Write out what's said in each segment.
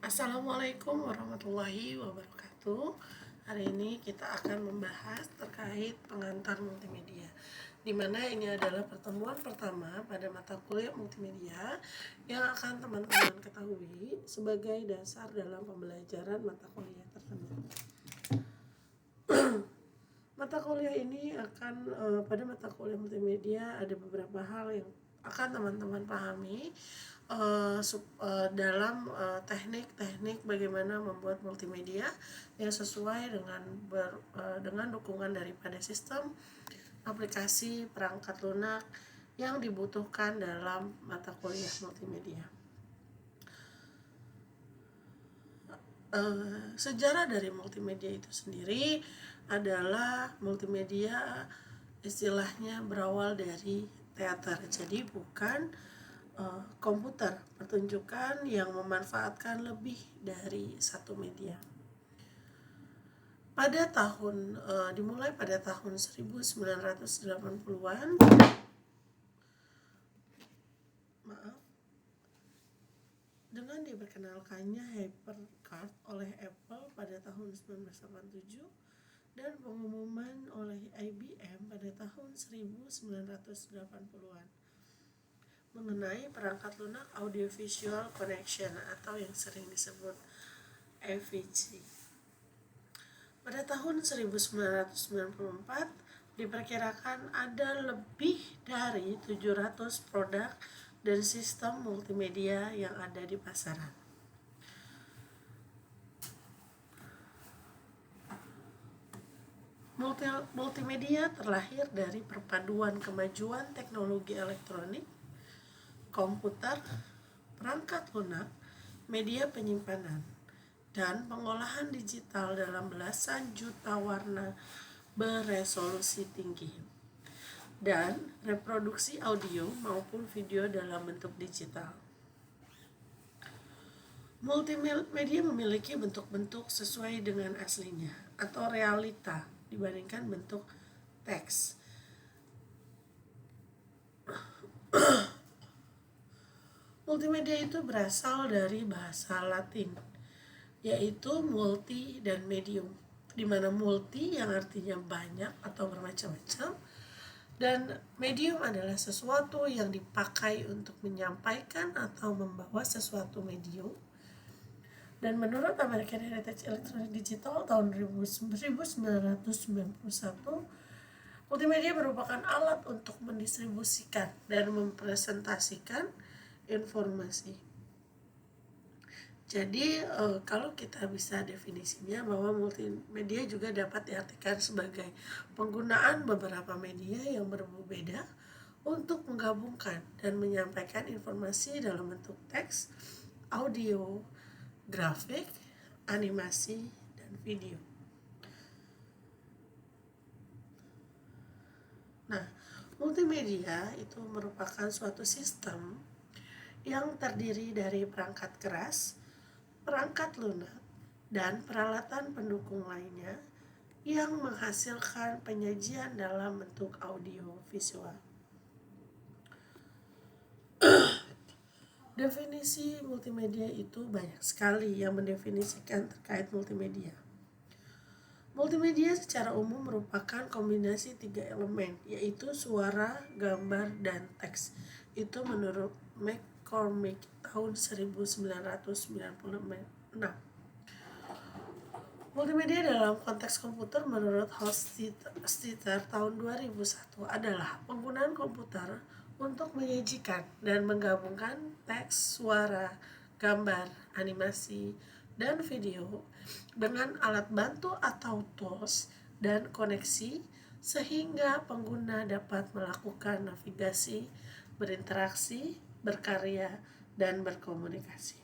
Assalamualaikum warahmatullahi wabarakatuh. Hari ini kita akan membahas terkait pengantar multimedia, di mana ini adalah pertemuan pertama pada mata kuliah multimedia yang akan teman-teman ketahui sebagai dasar dalam pembelajaran mata kuliah tersebut. Mata kuliah ini akan pada mata kuliah multimedia ada beberapa hal yang akan teman-teman pahami dalam teknik-teknik bagaimana membuat multimedia yang sesuai dengan dukungan daripada sistem aplikasi perangkat lunak yang dibutuhkan dalam mata kuliah multimedia. Sejarah dari multimedia itu sendiri adalah multimedia istilahnya berawal dari teater, jadi bukan komputer, pertunjukan yang memanfaatkan lebih dari satu media. Dimulai pada tahun 1980-an. Dengan diperkenalkannya HyperCard oleh Apple pada tahun 1987 dan pengumuman oleh IBM pada tahun 1980-an mengenai perangkat lunak Audio Visual Connection atau yang sering disebut AVC. Pada tahun 1994 diperkirakan ada lebih dari 700 produk dan sistem multimedia yang ada di pasaran. Multimedia terlahir dari perpaduan kemajuan teknologi elektronik, komputer, perangkat lunak, media penyimpanan, dan pengolahan digital dalam belasan juta warna beresolusi tinggi, dan reproduksi audio maupun video dalam bentuk digital. Multimedia memiliki bentuk-bentuk sesuai dengan aslinya atau realita dibandingkan bentuk teks. Multimedia itu berasal dari bahasa Latin, yaitu multi dan medium, di mana multi yang artinya banyak atau bermacam-macam, dan medium adalah sesuatu yang dipakai untuk menyampaikan atau membawa sesuatu medium. Dan menurut American Heritage Electronic Digital tahun 1991, multimedia merupakan alat untuk mendistribusikan dan mempresentasikan informasi. Jadi kalau kita bisa definisinya bahwa multimedia juga dapat diartikan sebagai penggunaan beberapa media yang berbeda untuk menggabungkan dan menyampaikan informasi dalam bentuk teks, audio, grafik, animasi, dan video. Nah, multimedia itu merupakan suatu sistem yang terdiri dari perangkat keras, perangkat lunak, dan peralatan pendukung lainnya yang menghasilkan penyajian dalam bentuk audio visual. Definisi multimedia itu banyak sekali yang mendefinisikan terkait multimedia. Multimedia secara umum merupakan kombinasi 3 elemen, yaitu suara, gambar, dan teks. Itu menurut McCormick tahun 1996. Multimedia dalam konteks komputer menurut Hofstadter tahun 2001 adalah penggunaan komputer untuk menyajikan dan menggabungkan teks, suara, gambar, animasi, dan video dengan alat bantu atau tools dan koneksi sehingga pengguna dapat melakukan navigasi, berinteraksi, berkarya, dan berkomunikasi.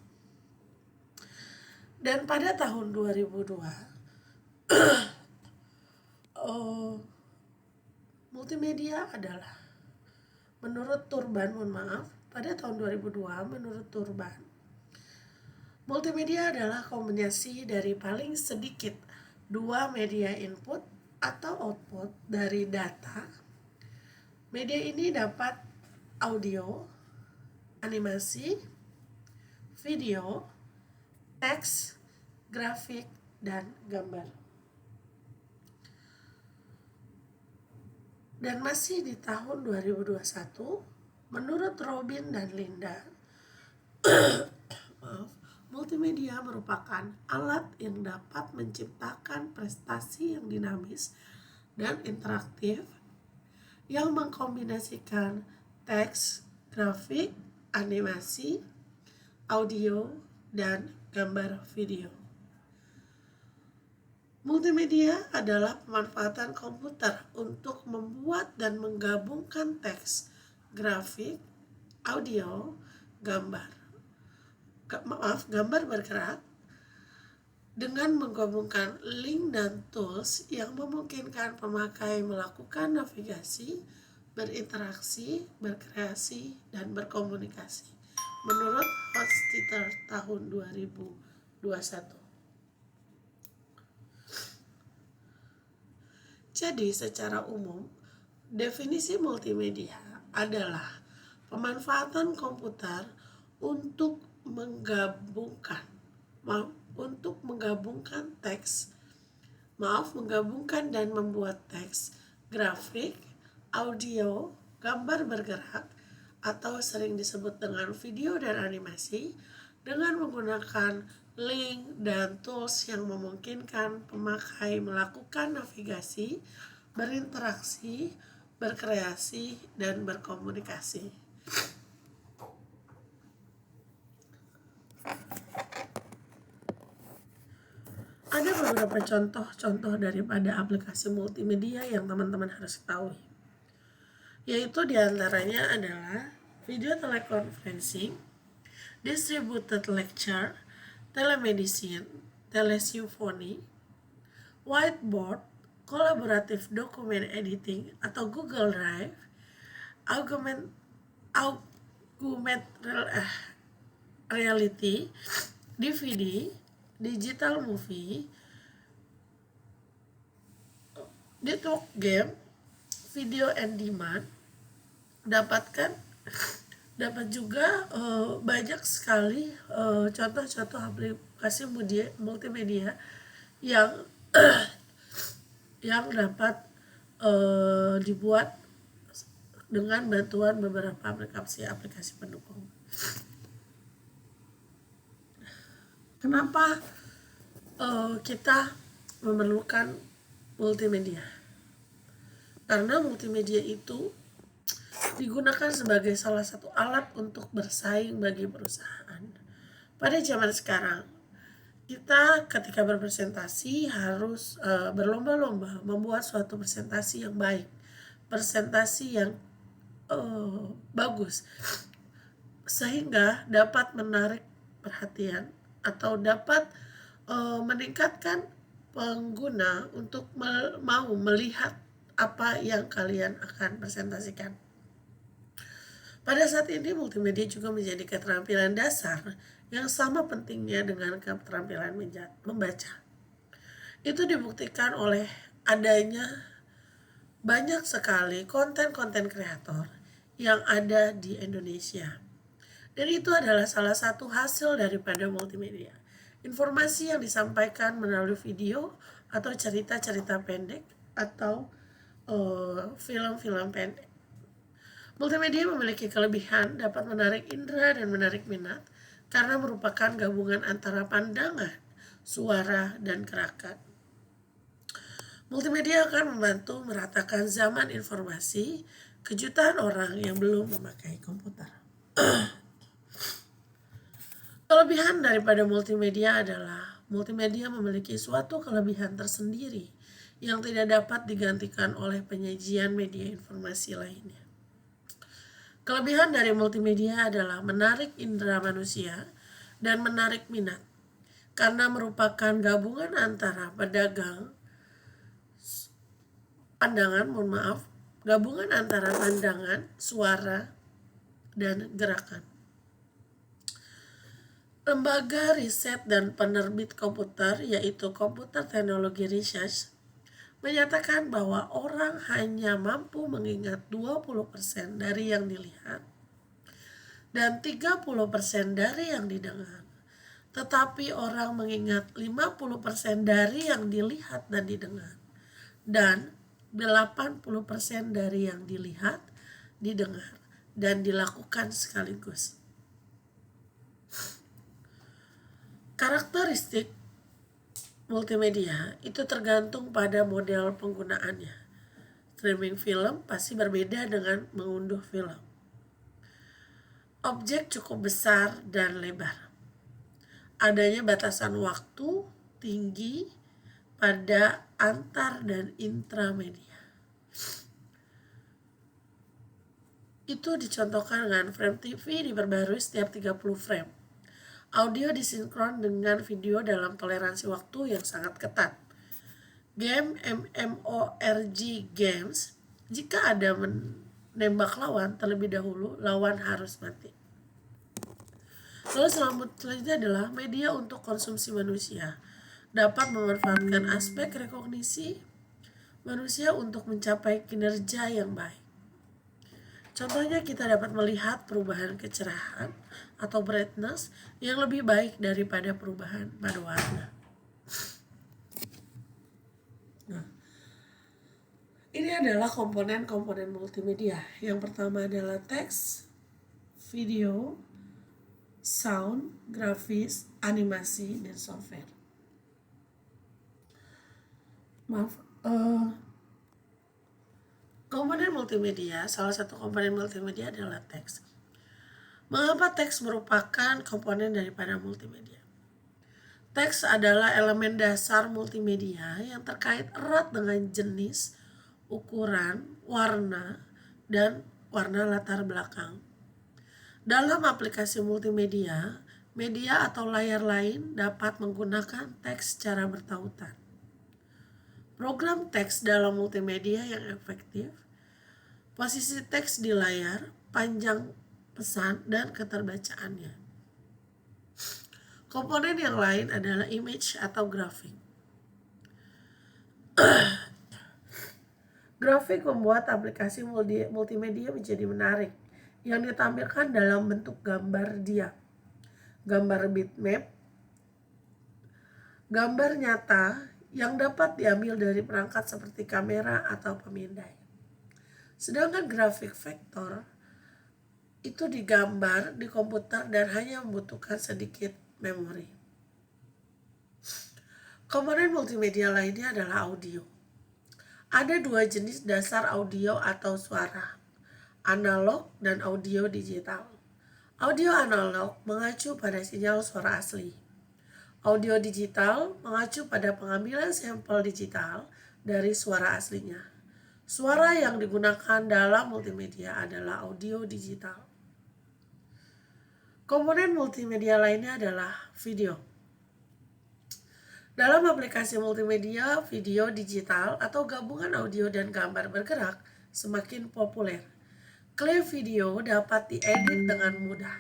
Dan pada tahun 2002 multimedia adalah menurut Turban multimedia adalah kombinasi dari paling sedikit 2 media input atau output dari data. Media ini dapat audio, animasi, video, teks, grafik, dan gambar. Dan masih di tahun 2021, menurut Robin dan Linda, multimedia merupakan alat yang dapat menciptakan prestasi yang dinamis dan interaktif yang mengkombinasikan teks, grafik, animasi, audio, dan gambar video. Multimedia adalah pemanfaatan komputer untuk membuat dan menggabungkan teks, grafik, audio, gambar bergerak dengan menggabungkan link dan tools yang memungkinkan pemakai melakukan navigasi, berinteraksi, berkreasi, dan berkomunikasi. Menurut Hochstetter tahun 2021. Jadi secara umum, definisi multimedia adalah pemanfaatan komputer untuk menggabungkan dan membuat teks, grafik, audio, gambar bergerak, atau sering disebut dengan video dan animasi, dengan menggunakan link dan tools yang memungkinkan pemakai melakukan navigasi, berinteraksi, berkreasi, dan berkomunikasi. Ada beberapa contoh daripada aplikasi multimedia yang teman-teman harus ketahui. Yaitu diantaranya adalah video teleconferencing, distributed lecture, telemedicine, telesymphony, whiteboard, collaborative document editing atau Google Drive, augmented reality, DVD, digital movie, network game, video on demand. Dapat juga banyak sekali contoh-contoh aplikasi multimedia yang yang dapat dibuat dengan bantuan beberapa aplikasi pendukung. Kenapa kita memerlukan multimedia? Karena multimedia itu digunakan sebagai salah satu alat untuk bersaing bagi perusahaan. Pada zaman sekarang, kita ketika berpresentasi harus berlomba-lomba membuat suatu presentasi yang baik, presentasi yang bagus, sehingga dapat menarik perhatian atau dapat meningkatkan pengguna untuk mau melihat apa yang kalian akan presentasikan. Pada saat ini multimedia juga menjadi keterampilan dasar yang sama pentingnya dengan keterampilan membaca. Itu dibuktikan oleh adanya banyak sekali konten-konten kreator yang ada di Indonesia. Dan itu adalah salah satu hasil daripada multimedia. Informasi yang disampaikan melalui video atau cerita-cerita pendek atau film-film pendek. Multimedia memiliki kelebihan dapat menarik indera dan menarik minat karena merupakan gabungan antara pandangan, suara, dan gerakan. Multimedia akan membantu meratakan zaman informasi, kejutaan orang yang belum memakai komputer. Kelebihan daripada multimedia adalah multimedia memiliki suatu kelebihan tersendiri yang tidak dapat digantikan oleh penyajian media informasi lainnya. Kelebihan dari multimedia adalah menarik indera manusia dan menarik minat karena merupakan gabungan antara gabungan antara pandangan, suara, dan gerakan. Lembaga riset dan penerbit komputer, yaitu Computer Technology Research, menyatakan bahwa orang hanya mampu mengingat 20% dari yang dilihat dan 30% dari yang didengar. Tetapi orang mengingat 50% dari yang dilihat dan didengar, dan 80% dari yang dilihat, didengar, dan dilakukan sekaligus. Karakteristik multimedia itu tergantung pada model penggunaannya. Streaming film pasti berbeda dengan mengunduh film. Objek cukup besar dan lebar. Adanya batasan waktu tinggi pada antar dan intramedia. Itu dicontohkan dengan frame TV diperbarui setiap 30 frame. Audio disinkron dengan video dalam toleransi waktu yang sangat ketat. Game MMORG games, jika ada menembak lawan terlebih dahulu, lawan harus mati. Lalu selanjutnya adalah media untuk konsumsi manusia. Dapat memanfaatkan aspek rekognisi manusia untuk mencapai kinerja yang baik. Contohnya kita dapat melihat perubahan kecerahan atau brightness yang lebih baik daripada perubahan pada warna. Nah, ini adalah komponen-komponen multimedia. Yang pertama adalah teks, video, sound, grafis, animasi, dan software. Komponen multimedia, salah satu komponen multimedia adalah teks. Mengapa teks merupakan komponen daripada multimedia? Teks adalah elemen dasar multimedia yang terkait erat dengan jenis, ukuran, warna, dan warna latar belakang. Dalam aplikasi multimedia, media atau layar lain dapat menggunakan teks secara bertautan. Program teks dalam multimedia yang efektif, posisi teks di layar, panjang pesan, dan keterbacaannya. Komponen yang lain adalah image atau grafik. Grafik membuat aplikasi multimedia menjadi menarik, yang ditampilkan dalam bentuk gambar diam, gambar bitmap, gambar nyata yang dapat diambil dari perangkat seperti kamera atau pemindai. Sedangkan grafik vektor itu digambar di komputer dan hanya membutuhkan sedikit memori. Komponen multimedia lainnya adalah audio. Ada dua jenis dasar audio atau suara, analog dan audio digital. Audio analog mengacu pada sinyal suara asli. Audio digital mengacu pada pengambilan sampel digital dari suara aslinya. Suara yang digunakan dalam multimedia adalah audio digital. Komponen multimedia lainnya adalah video. Dalam aplikasi multimedia, video digital atau gabungan audio dan gambar bergerak semakin populer. Klip video dapat diedit dengan mudah.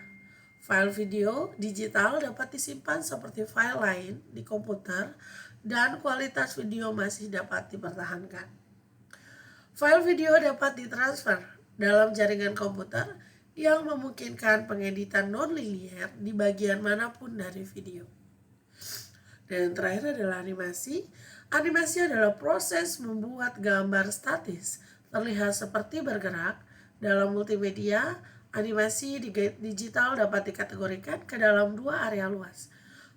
File video digital dapat disimpan seperti file lain di komputer dan kualitas video masih dapat dipertahankan. File video dapat ditransfer dalam jaringan komputer yang memungkinkan pengeditan non-linear di bagian manapun dari video. Dan yang terakhir adalah animasi. Animasi adalah proses membuat gambar statis terlihat seperti bergerak. Dalam multimedia, animasi digital dapat dikategorikan ke dalam dua area luas.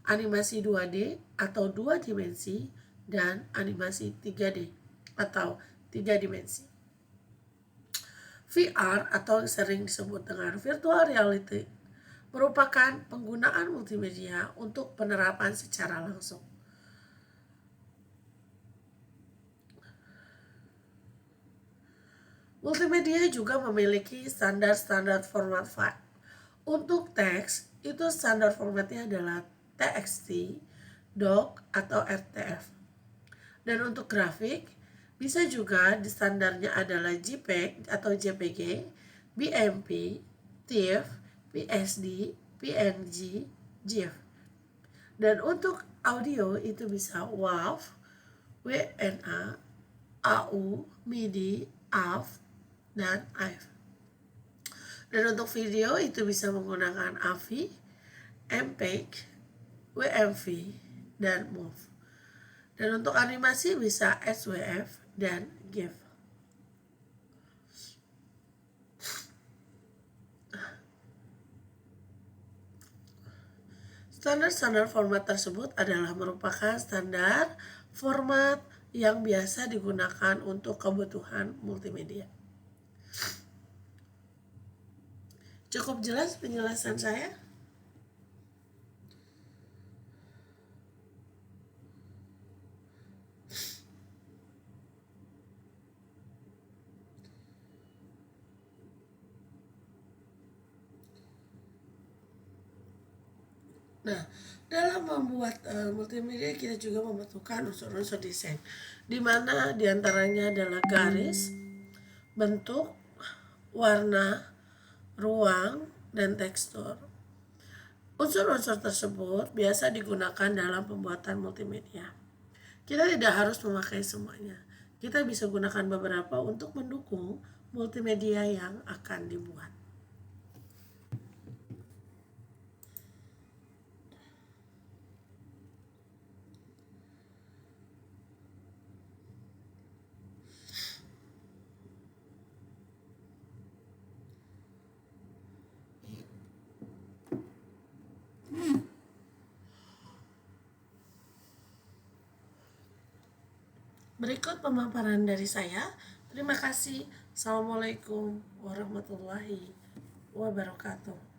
Animasi 2D atau 2 dimensi dan animasi 3D atau 3 dimensi. VR atau sering disebut dengan virtual reality merupakan penggunaan multimedia untuk penerapan secara langsung. Multimedia juga memiliki standar-standar format file. Untuk teks, itu standar formatnya adalah TXT, DOC, atau RTF. Dan untuk grafik, bisa juga di standarnya adalah JPEG atau JPG, BMP, TIFF, PSD, PNG, GIF. Dan untuk audio itu bisa WAV, WNA, AU, MIDI, AV, dan AIF. Dan untuk video itu bisa menggunakan AVI, MPEG, WMV, dan Move. Dan untuk animasi bisa SWF dan GIF. Standar-standar format tersebut adalah merupakan standar format yang biasa digunakan untuk kebutuhan multimedia. Cukup jelas penjelasan saya? Nah, dalam membuat multimedia kita juga membutuhkan unsur-unsur desain, di mana diantaranya adalah garis, bentuk, warna, ruang, dan tekstur. Unsur-unsur tersebut biasa digunakan dalam pembuatan multimedia. Kita tidak harus memakai semuanya. Kita bisa gunakan beberapa untuk mendukung multimedia yang akan dibuat. Berikut pemaparan dari saya. Terima kasih. Assalamualaikum warahmatullahi wabarakatuh.